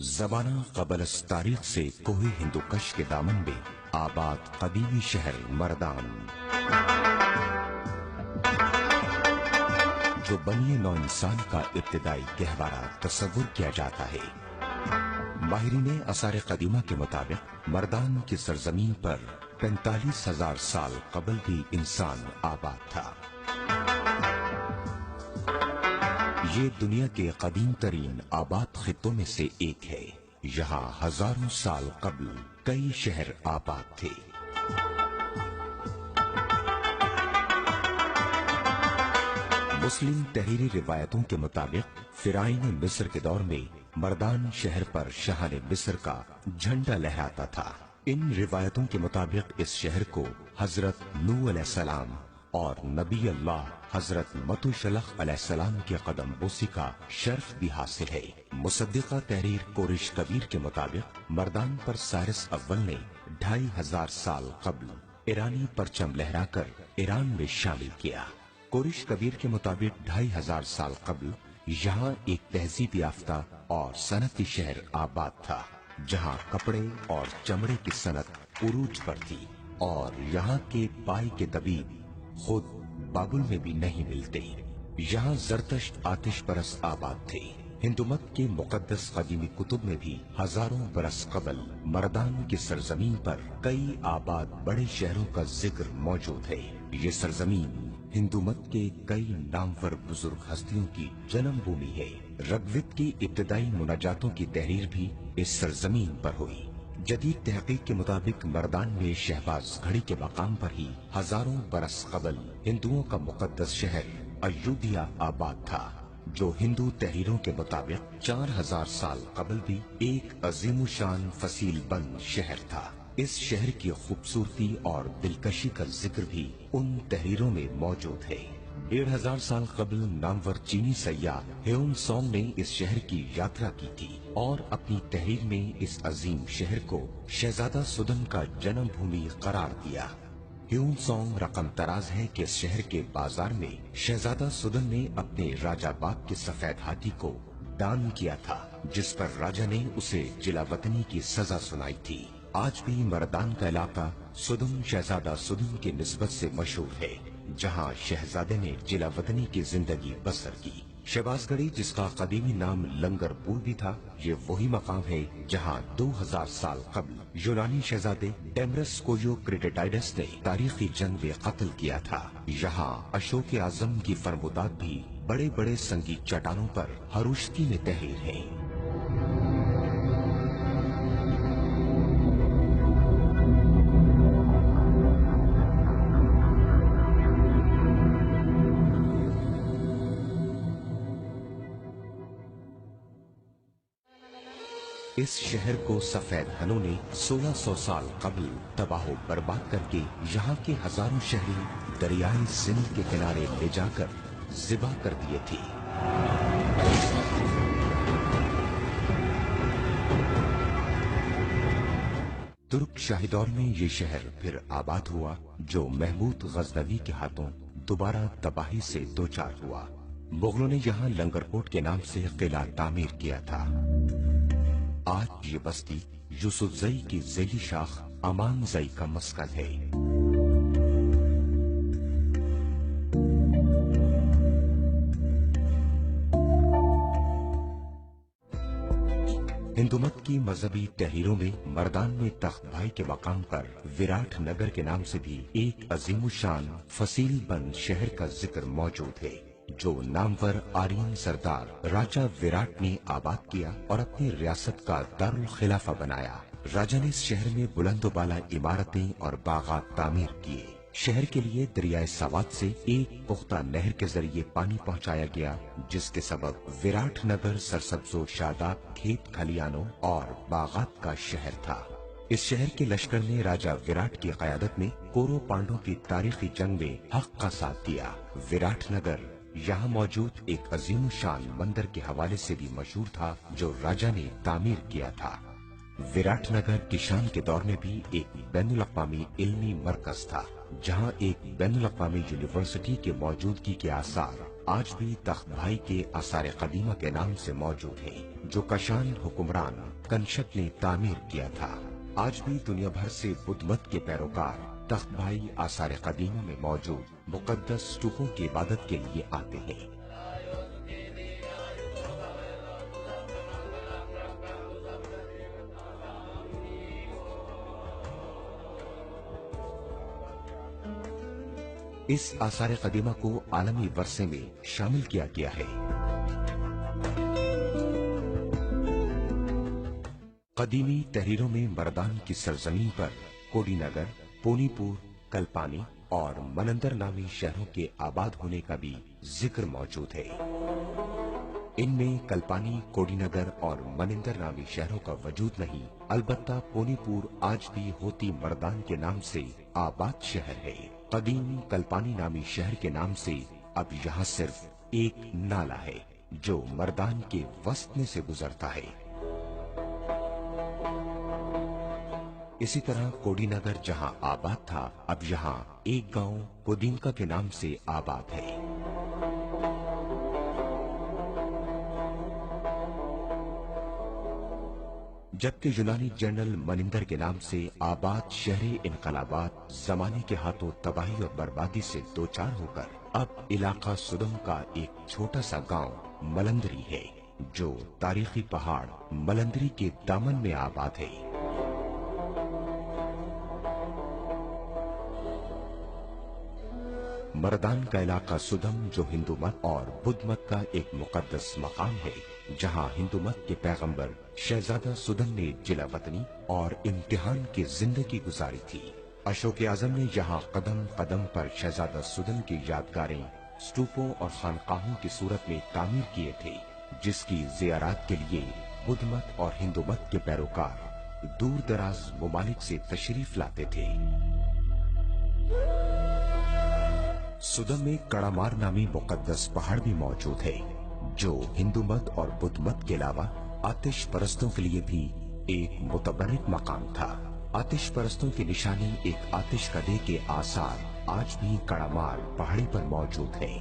زمانہ قبل از تاریخ سے کوہ ہندوکش کے دامن میں آباد قدیمی شہر مردان، جو بنی نو انسان کا ابتدائی گہوارہ تصور کیا جاتا ہے۔ ماہرین آثار قدیمہ کے مطابق مردان کی سرزمین پر 45,000 سال قبل بھی انسان آباد تھا۔ یہ دنیا کے قدیم ترین آباد خطوں میں سے ایک ہے۔ یہاں ہزاروں سال قبل کئی شہر آباد تھے۔ مسلم تحریری روایتوں کے مطابق فرعون مصر کے دور میں مردان شہر پر شاہان مصر کا جھنڈا لہراتا تھا۔ ان روایتوں کے مطابق اس شہر کو حضرت نوح علیہ السلام اور نبی اللہ حضرت متوشلخ علیہ السلام کے قدم بوسی کا شرف بھی حاصل ہے۔ مصدقہ تحریر کورش کبیر کے مطابق مردان پر سائرس اول نے 2500 سال قبل ایرانی پرچم لہرا کر ایران میں شامل کیا۔ کورش کبیر کے مطابق 2500 سال قبل یہاں ایک تہذیب یافتہ اور صنعتی شہر آباد تھا، جہاں کپڑے اور چمڑے کی صنعت عروج پر تھی، اور یہاں کے پائی کے طبیب خود بابل میں بھی نہیں ملتے۔ یہاں زرتشت آتش پرست آباد تھے۔ ہندو مت کے مقدس قدیمی کتب میں بھی ہزاروں برس قبل مردان کی سرزمین پر کئی آباد بڑے شہروں کا ذکر موجود ہے۔ یہ سرزمین ہندو مت کے کئی نامور بزرگ ہستیوں کی جنم بھومی ہے۔ رگوید کی ابتدائی مناجاتوں کی تحریر بھی اس سرزمین پر ہوئی۔ جدید تحقیق کے مطابق مردان میں شہباز گھڑی کے مقام پر ہی ہزاروں برس قبل ہندوؤں کا مقدس شہر ایودھیا آباد تھا، جو ہندو تحریروں کے مطابق 4000 سال قبل بھی ایک عظیم الشان فصیل بند شہر تھا۔ اس شہر کی خوبصورتی اور دلکشی کا ذکر بھی ان تحریروں میں موجود ہے۔ 1500 سال قبل نامور چینی سیاح ہیون سونگ نے اس شہر کی یاترا کی تھی اور اپنی تحریر میں اس عظیم شہر کو شہزادہ سدن کا جنم بھومی قرار دیا۔ ہیون سونگ رقم تراز ہے کہ اس شہر کے بازار میں شہزادہ سدن نے اپنے راجہ باغ کے سفید ہاتھی کو دان کیا تھا، جس پر راجہ نے اسے جلا وطنی کی سزا سنائی تھی۔ آج بھی مردان کا علاقہ سدن شہزادہ سدن کی نسبت سے مشہور ہے، جہاں شہزادے نے جلا وطنی کی زندگی بسر کی۔ شہباز گڑھی، جس کا قدیمی نام لنگر پور بھی تھا، یہ وہی مقام ہے جہاں 2000 سال قبل یونانی شہزادے ڈیمرس کویو کریٹیٹائڈس نے تاریخی جنگ میں قتل کیا تھا۔ یہاں اشوک اعظم کی فرمودات بھی بڑے بڑے سنگی چٹانوں پر ہروشتی میں تحریر ہے۔ اس شہر کو سفید ہنوں نے 1600 سال قبل تباہ و برباد کر کے یہاں کے ہزاروں شہری دریائے سندھ کے کنارے لے جا کر ذبح کر دیے تھے۔ ترک شاہی دور میں یہ شہر پھر آباد ہوا، جو محمود غزنوی کے ہاتھوں دوبارہ تباہی سے دوچار ہوا۔ مغلوں نے یہاں لنگر کوٹ کے نام سے قلعہ تعمیر کیا تھا۔ آج یہ بستی یوسف زئی کی ذیلی شاخ امان زئی کا مسکن ہے۔ ہندو مت کی مذہبی تحریروں میں مردان میں تخت بھائی کے مقام پر وراٹ نگر کے نام سے بھی ایک عظیم الشان فصیل بند شہر کا ذکر موجود ہے، جو نامور آرین سردار راجہ وراٹ نے آباد کیا اور اپنی ریاست کا دارالخلافہ بنایا۔ راجہ نے اس شہر میں بلند و بالا عمارتیں اور باغات تعمیر کیے۔ شہر کے لیے دریائے سوات سے ایک پختہ نہر کے ذریعے پانی پہنچایا گیا، جس کے سبب وراٹ نگر سرسبز و شاداب کھیت کھلیانوں اور باغات کا شہر تھا۔ اس شہر کے لشکر نے راجہ وراٹ کی قیادت میں کورو پانڈوں کی تاریخی جنگ میں حق کا ساتھ دیا۔ وراٹ نگر یہاں موجود ایک عظیم شان مندر کے حوالے سے بھی مشہور تھا، جو راجہ نے تعمیر کیا تھا۔ وراٹ نگر کشان کے دور میں بھی ایک بین الاقوامی علمی مرکز تھا، جہاں ایک بین الاقوامی یونیورسٹی کی موجودگی کے آثار आज भी तख्त भाई के आसार कदीमा के नाम से मौजूद है, जो कशान हुक्मरान कंशक ने तामीर किया था। आज भी दुनिया भर से बुद्ध मत के पैरोकार तख्त भाई आसार कदीमा में मौजूद मुकद्दस स्तूपों की इबादत के लिए आते हैं। इस आसार कदीमा को आलमी वर्षे में शामिल किया गया है। कदीमी तहरीरों में मर्दान की सरजमीन पर कोडीनगर, पोनीपुर, कल्पानी और मनंदर नामी शहरों के आबाद होने का भी जिक्र मौजूद है। इनमें कल्पानी, कोडीनगर और मनिंदर नामी शहरों का वजूद नहीं, अलबत्ता पोनीपुर आज भी होती मर्दान के नाम से आबाद शहर है। कदीम कल्पानी नामी शहर के नाम से अब यहाँ सिर्फ एक नाला है जो मर्दान के वस्त में से गुजरता है। इसी तरह कोडीनगर जहाँ आबाद था, अब यहाँ एक गांव कोदिनका के नाम से आबाद है। जबकि यूनानी जनरल मनिंदर के नाम से आबाद शहरी इनकलाबात जमाने के हाथों तबाही और बर्बादी से दो चार होकर अब इलाका सुदम का एक छोटा सा गांव मलंदरी है, जो तारीखी पहाड़ मलंदरी के दामन में आबाद है। मर्दान का इलाका सुदम, जो हिंदू मत और बुद्ध मत का एक मुकद्दस मकाम है, जहां हिंदू मत के पैगंबर शहजादा सुदम ने जिला वतनी और इम्तिहान की जिंदगी गुजारी थी। अशोक आजम ने यहाँ कदम कदम पर शहजादा सुदम की यादगारें स्तूपों और खानकाहों की सूरत में तामीर किए थे, जिसकी जियारत के लिए बुद्ध मत और हिंदू मत के पैरोकार दूर दराज मुमालिक से तशरीफ लाते थे। सुदम में कड़ामार नामी मुकद्दस पहाड़ भी मौजूद है, जो हिंदू मत और बुद्ध मत के अलावा आतिश परस्तों के लिए भी एक मुतबर्रिक मकाम था। आतिश परस्तों की निशानी एक आतिश कदे के आसार आज भी कड़ामार पहाड़ी पर मौजूद है।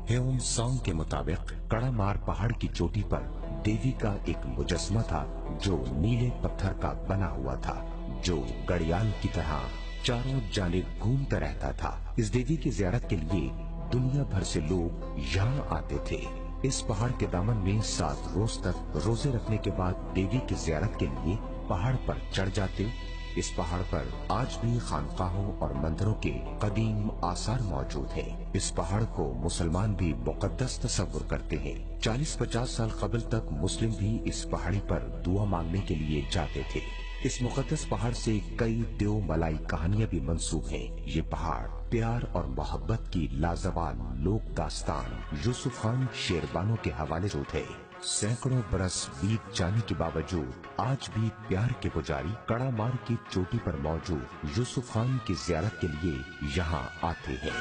हेउम सॉन्ग के मुताबिक कड़ामार पहाड़ की चोटी पर देवी का एक मुजस्मा था, जो नीले पत्थर का बना हुआ था, जो घड़ियाल की तरह चारों जानिब घूमता रहता था। इस देवी की ज़ियारत के लिए दुनिया भर से लोग यहाँ आते थे। इस पहाड़ के दामन में 7 रोज तक रोजे रखने के बाद देवी की ज़ियारत के लिए पहाड़ पर चढ़ जाते। इस पहाड़ पर आज भी खानकाहों और मंदिरों के कदीम आसार मौजूद हैं। इस पहाड़ को मुसलमान भी मुकद्दस तस्वुर करते हैं। 40-50 साल कबल तक मुस्लिम भी इस पहाड़ी पर दुआ मांगने के लिए जाते थे। इस मुकद्दस पहाड़ से कई देव मलाई कहानियां भी मंसूब हैं। ये पहाड़ प्यार और मोहब्बत की लाजवाब लोक दास्तान यूसुफ खान शेरबानो के हवाले से है। सैकड़ों बरस बीत जाने के बावजूद आज भी प्यार के पुजारी कड़ामार की चोटी पर मौजूद यूसुफ खान की ज़ियारत के लिए यहाँ आते हैं।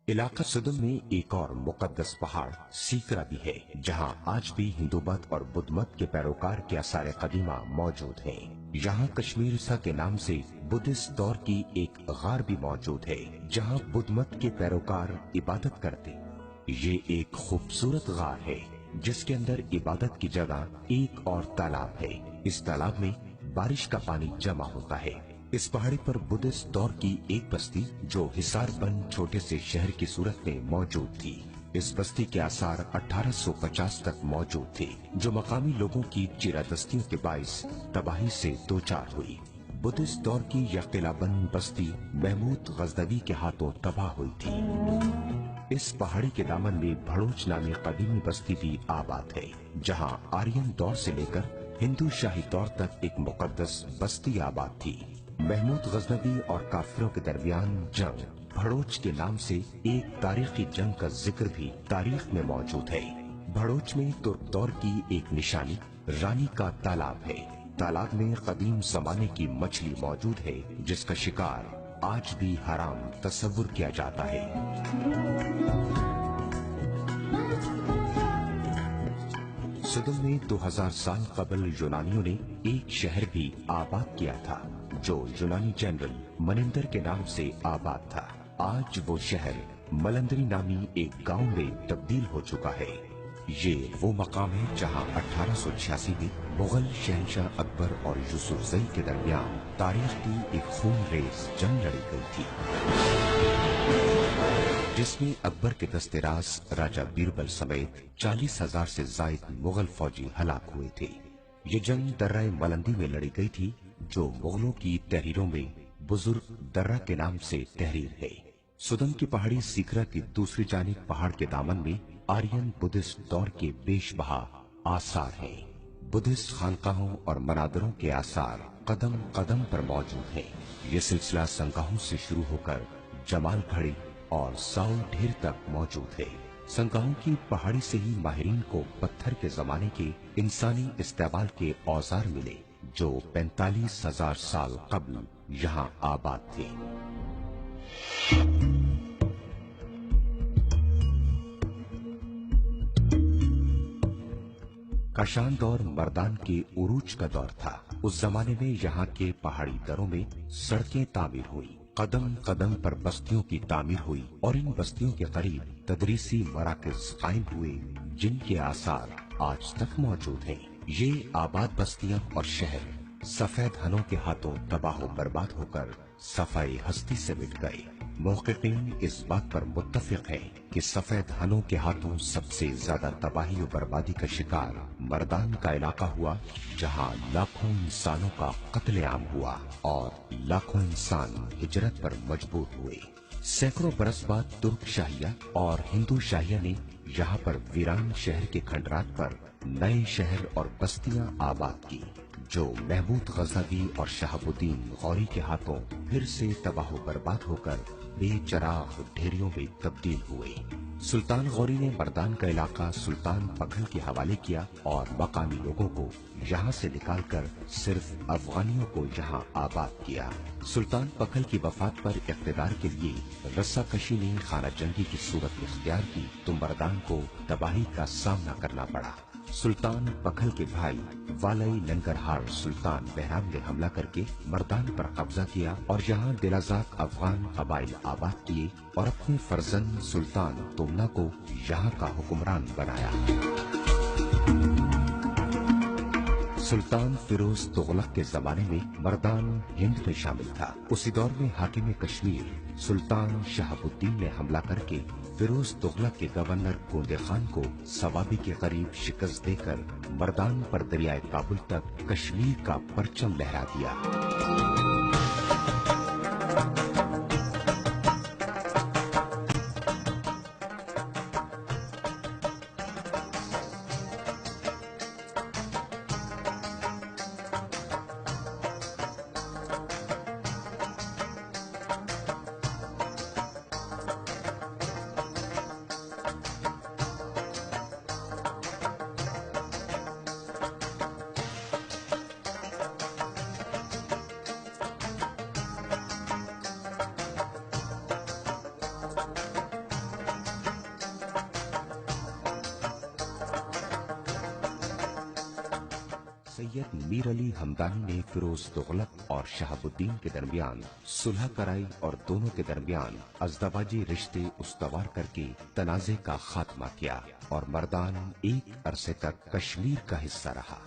इलाका सुदम में एक और मुकद्दस पहाड़ सीकरा भी है, जहां आज भी हिंदू मत और बुद्ध मत के पैरोकार के आसार कदीमा मौजूद हैं। यहाँ कश्मीर सा के नाम से बुद्धिस्ट दौर की एक गार भी मौजूद है, जहां बुद्ध मत के पैरोकार इबादत करते। ये एक खूबसूरत गार है, जिसके अंदर इबादत की जगह एक और तालाब है। इस तालाब में बारिश का पानी जमा होता है। इस पहाड़ी पर बुद्धिस्ट दौर की एक बस्ती, जो हिसार बंद छोटे से शहर की सूरत में मौजूद थी। इस बस्ती के आसार 1850 तक मौजूद थे, जो मकामी लोगों की चिरादस्तियों के बाइस तबाही से दो चार हुई। बुद्धिस्ट दौर की यह किलाबंद बस्ती महमूद गजनवी के हाथों तबाह हुई थी। इस पहाड़ी के दामन में भड़ोच नामी कदीमी बस्ती भी आबाद है, जहां आर्यन दौर से लेकर हिंदू शाही दौर तक एक मुकद्दस बस्ती आबाद थी। महमूद गजनवी और काफिरों के दरमियान जंग भड़ोच के नाम से एक तारीखी जंग का जिक्र भी तारीख में मौजूद है। भड़ोच में तुर्क दौर की एक निशानी रानी का तालाब है। तालाब में कदीम जमाने की मछली मौजूद है, जिसका शिकार आज भी हराम तस्वुर किया जाता है। सुदम में 2000 साल कबल यूनानियों ने एक शहर भी आबाद किया था, जो यूनानी जनरल मनिंदर के नाम से आबाद था। آج وہ شہر ملندری نامی ایک گاؤں میں تبدیل ہو چکا ہے۔ یہ وہ مقام ہے جہاں 1886 میں مغل شہنشاہ اکبر اور یوسف زئی کے درمیان تاریخ کی ایک خون ریز جنگ لڑی گئی تھی، جس میں اکبر کے دستے راز راجہ بیربل سمیت 40,000 سے زائد مغل فوجی ہلاک ہوئے تھے۔ یہ جنگ درہ ملندی میں لڑی گئی تھی، جو مغلوں کی تحریروں میں بزرگ درہ کے نام سے تحریر ہے۔ سدن کی پہاڑی سیکرا کی دوسری جانب پہاڑ کے دامن میں آرین بدھسٹ دور کے بیش بہا آثار ہیں۔ بدھسٹ خانقاہوں اور منادروں کے آثار قدم قدم پر موجود ہیں۔ یہ سلسلہ سنگاہوں سے شروع ہو کر جمال گھڑی اور ساؤ ڈھیر تک موجود ہے۔ سنگاہوں کی پہاڑی سے ہی ماہرین کو پتھر کے زمانے کے انسانی استعمال کے اوزار ملے، جو 45,000 سال قبل یہاں آباد تھے۔ کاشان دور مردان کے عروج کا دور تھا۔ اس زمانے میں یہاں کے پہاڑی دروں میں سڑکیں تعمیر ہوئی، قدم قدم پر بستیوں کی تعمیر ہوئی اور ان بستیوں کے قریب تدریسی مراکز قائم ہوئے، جن کے آثار آج تک موجود ہیں۔ یہ آباد بستیاں اور شہر سفید ہنوں کے ہاتھوں تباہ و برباد ہو کر صفائے ہستی سے مٹ گئے۔ محققین اس بات پر متفق ہیں کہ سفید ہنوں کے ہاتھوں سب سے زیادہ تباہی و بربادی کا شکار مردان کا علاقہ ہوا، جہاں لاکھوں انسانوں کا قتل عام ہوا اور لاکھوں انسان ہجرت پر مجبور ہوئے۔ سینکڑوں برس بعد ترک شاہیہ اور ہندو شاہیہ نے یہاں پر ویران شہر کے کھنڈرات پر نئے شہر اور بستیاں آباد کی، جو محمود غزنوی اور شہاب الدین غوری کے ہاتھوں پھر سے تباہ و برباد ہو کر بے چراغ ڈھیریوں میں تبدیل ہوئے۔ سلطان غوری نے مردان کا علاقہ سلطان پکھل کے حوالے کیا اور مقامی لوگوں کو یہاں سے نکال کر صرف افغانیوں کو یہاں آباد کیا۔ سلطان پکھل کی وفات پر اقتدار کے لیے رسا کشی نے خانہ جنگی کی صورت اختیار کی تو مردان کو تباہی کا سامنا کرنا پڑا۔ سلطان پکھل کے بھائی والائی ننگرہار سلطان بہرام نے حملہ کر کے مردان پر قبضہ کیا اور یہاں دلازاک افغان قبائل آباد کیے اور اپنے فرزند سلطان تومنا کو یہاں کا حکمران بنایا۔ سلطان فیروز تغلق کے زمانے میں مردان ہند میں شامل تھا۔ اسی دور میں حاکم کشمیر سلطان شہاب الدین نے حملہ کر کے فیروز تغلق کے گورنر گوندے خان کو سوابی کے قریب شکست دے کر مردان پر دریائے کابل تک کشمیر کا پرچم لہرا دیا۔ سید میر علی ہمدانی نے فیروز تغلق اور شہاب الدین کے درمیان صلح کرائی اور دونوں کے درمیان ازدواجی رشتے استوار کر کے تنازع کا خاتمہ کیا اور مردان ایک عرصے تک کشمیر کا حصہ رہا۔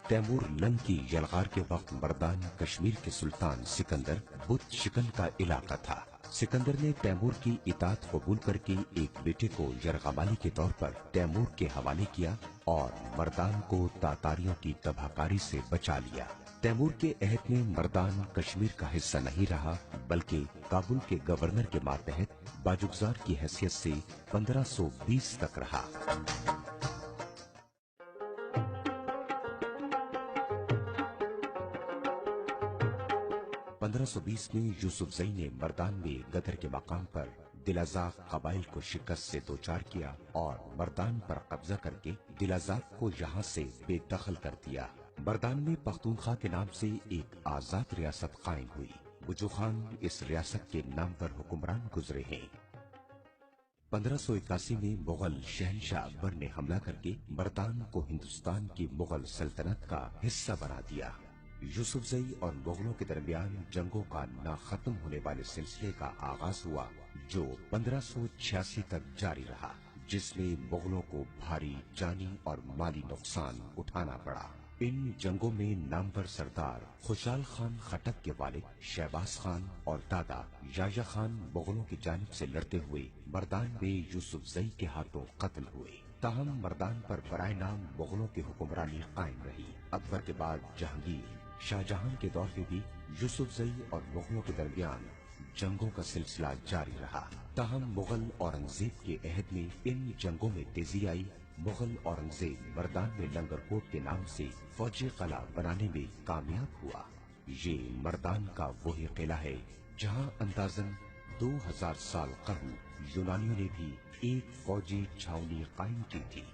تیمور لنگ کی یلغار کے وقت مردان کشمیر کے سلطان سکندر بت شکن کا علاقہ تھا۔ سکندر نے تیمور کی اطاعت قبول کر کے ایک بیٹے کو یرغمالی کے طور پر تیمور کے حوالے کیا اور مردان کو تاتاریوں کی تباہ کاری سے بچا لیا۔ تیمور کے عہد میں مردان کشمیر کا حصہ نہیں رہا بلکہ کابل کے گورنر کے ماتحت باجگزار کی حیثیت سے 1520 تک رہا۔ 1520 میں یوسف زئی نے مردان میں غدر کے مقام پر دلازاک قبائل کو شکست سے دوچار کیا اور مردان پر قبضہ کر کے دلازاک کو یہاں سے بے دخل کر دیا۔ مردان میں پختونخوا کے نام سے ایک آزاد ریاست قائم ہوئی۔ بجو خان اس ریاست کے نام پر حکمران گزرے ہیں۔ 1581 میں مغل شہنشاہ اکبر نے حملہ کر کے مردان کو ہندوستان کی مغل سلطنت کا حصہ بنا دیا۔ यूसुफजई और मुगलों के दरमियान जंगों का ना खत्म होने वाले सिलसिले का आगाज हुआ, जो 1586 तक जारी रहा, जिसमें मुगलों को भारी जानी और माली नुकसान उठाना पड़ा। इन जंगों में नामवर सरदार खुशाल खान खटक के वालिद शहबाज खान और दादा याया खान मुगलों की जानिब से लड़ते हुए मर्दान में यूसुफजई के हाथों कत्ल हुए। ताहम मर्दान पर बराए नाम मुगलों की हुक्मरानी कायम रही। अकबर के बाद जहांगीर, शाहजहां के दौर में भी यूसुफजई और मुगलों के दरमियान जंगों का सिलसिला जारी रहा। ताहम मुगल औरंगजेब के अहद में इन जंगों में तेजी आई। मुगल औरंगजेब मर्दान में लंगरकोट के नाम से फौजी कला बनाने में कामयाब हुआ। ये मर्दान का वही किला है जहां अंदाजन 2000 साल कबल यूनानियों ने भी एक फौजी छावनी कायम की थी,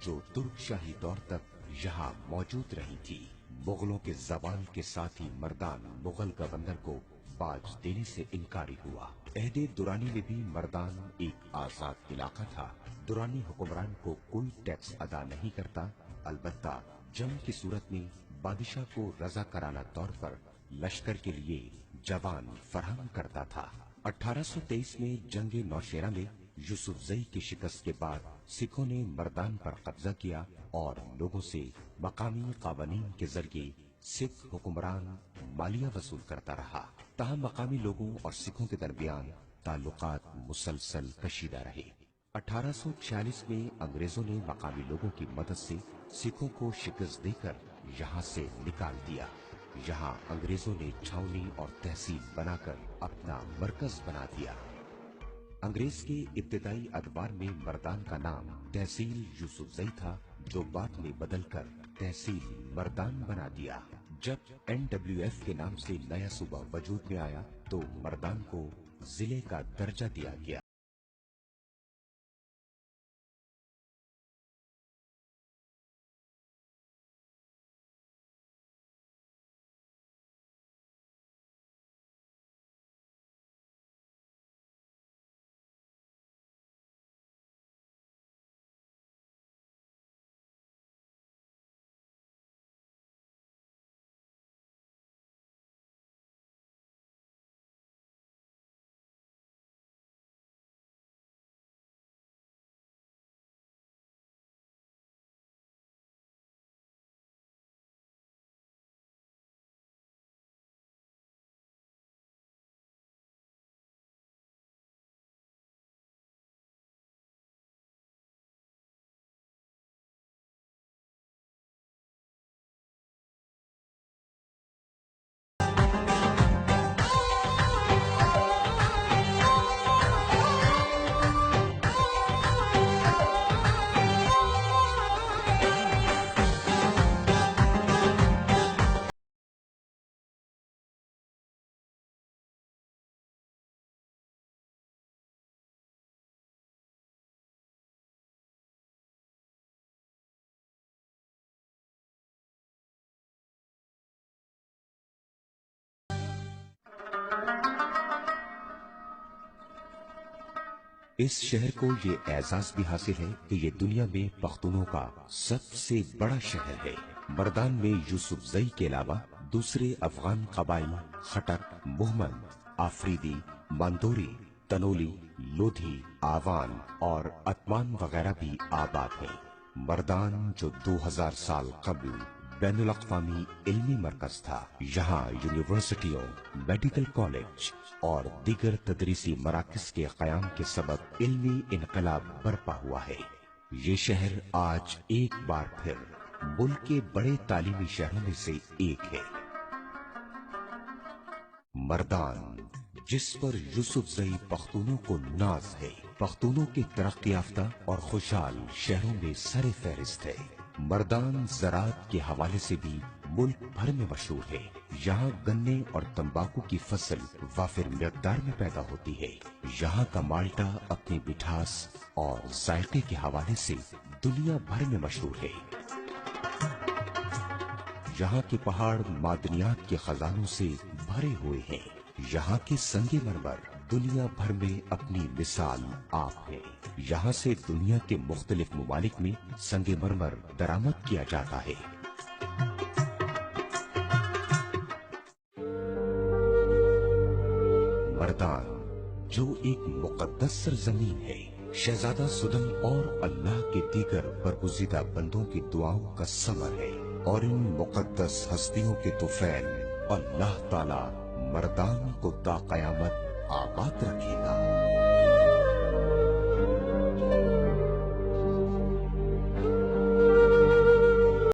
जो तुर्क शाही दौर तक यहाँ मौजूद रही थी। मुगलों के जवाल के साथ ही मर्दान मुगल गवर्नर को बाज देने से इनकारी हुआ। अहदे दुरानी में भी मर्दान एक आजाद इलाका था। दुरानी हुक्मरान को कोई टैक्स अदा नहीं करता, अलबत्ता जंग की सूरत में बादशाह को रजा कराना तौर पर लश्कर के लिए जवान फराहम करता था। 1823 में जंगे नौशेरा में यूसुफजई की शिकस्त के बाद सिखों ने मर्दान पर कब्जा किया और लोगों से मकामी कावानीन के जरिए सिख हुक्मरान मालिया वसूल करता रहा। ताहम मकामी लोगों और सिखों के दरमियान ताल्लुकात मुसलसल कशीदा रहे। 1846 में अंग्रेजों ने मकामी लोगों की मदद से सिखों को शिकस्त देकर यहाँ से निकाल दिया। यहाँ अंग्रेजों ने छावनी और तहसील बनाकर अपना मरकज बना दिया। अंग्रेज के इब्तिदाई अदवार में मर्दान का नाम तहसील यूसुफजई था, जो बाद में बदलकर तहसील मर्दान बना दिया। जब NWF के नाम से नया सूबा वजूद में आया तो मर्दान को जिले का दर्जा दिया गया। इस शहर को ये एजाज भी हासिल है कि ये दुनिया में पख्तूनों का सबसे बड़ा शहर है। मर्दान में यूसुफजई के अलावा दूसरे अफगान कबाइल खटक, मोहम्मद, आफरीदी, मांदोरी, तनोली, लोधी, आवान और अतमान वगैरह भी आबाद हैं। मर्दान जो 2000 साल कबल बैनुल अक़वामी इल्मी मरकज था, यहाँ यूनिवर्सिटियों, मेडिकल कॉलेज और दीगर तदरीसी मराकज के क़याम के सबब इल्मी इनकलाब बरपा हुआ है। ये शहर आज एक बार फिर मुल्क के बड़े तालीमी शहरों में से एक है। मर्दान, जिस पर यूसुफजई पख्तूनों को नाज है, पख्तूनों के तरक्की याफ्ता और खुशहाल शहरों में सरे फहरिस्त है। मर्दान ज़राअत के हवाले से भी मुल्क भर में मशहूर है। यहाँ गन्ने और तंबाकू की फसल वाफिर मिक़दार में पैदा होती है। यहाँ का माल्टा अपनी मिठास और जायके के हवाले से दुनिया भर में मशहूर है। यहाँ के पहाड़ मादनियात के खजानों से भरे हुए हैं। यहाँ के संगे मरमर दुनिया भर में अपनी मिसाल आप है। यहाँ से दुनिया के मुख्तलिफ मुमालिक में संगे मरमर दरामद किया जाता है। मर्दान, जो एक मुकद्दस सरजमीन है। शहजादा सुदन और अल्लाह के दीगर बरगुज़ीदा बंदों की दुआओं का समर है, और इन मुकद्दस हस्तियों के तुफैल अल्लाह ताला मर्दान को ता क़यामत आबाद रखेगा।